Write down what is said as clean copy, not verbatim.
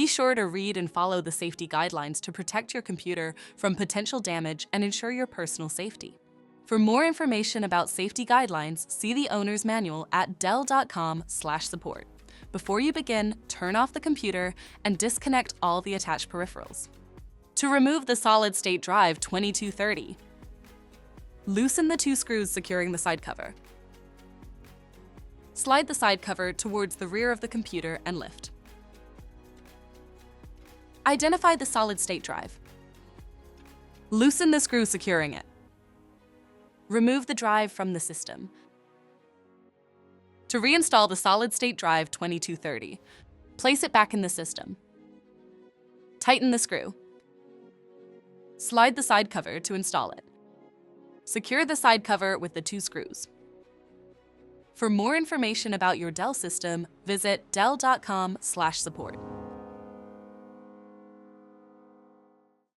Be sure to read and follow the safety guidelines to protect your computer from potential damage and ensure your personal safety. For more information about safety guidelines, see the owner's manual at dell.com/support. Before you begin, turn off the computer and disconnect all the attached peripherals. To remove the solid-state drive 2230, loosen the 2 screws securing the side cover. Slide the side cover towards the rear of the computer and lift. Identify the solid-state drive. Loosen the screw securing it. Remove the drive from the system. To reinstall the solid-state drive 2230, place it back in the system. Tighten the screw. Slide the side cover to install it. Secure the side cover with the 2 screws. For more information about your Dell system, visit dell.com/support.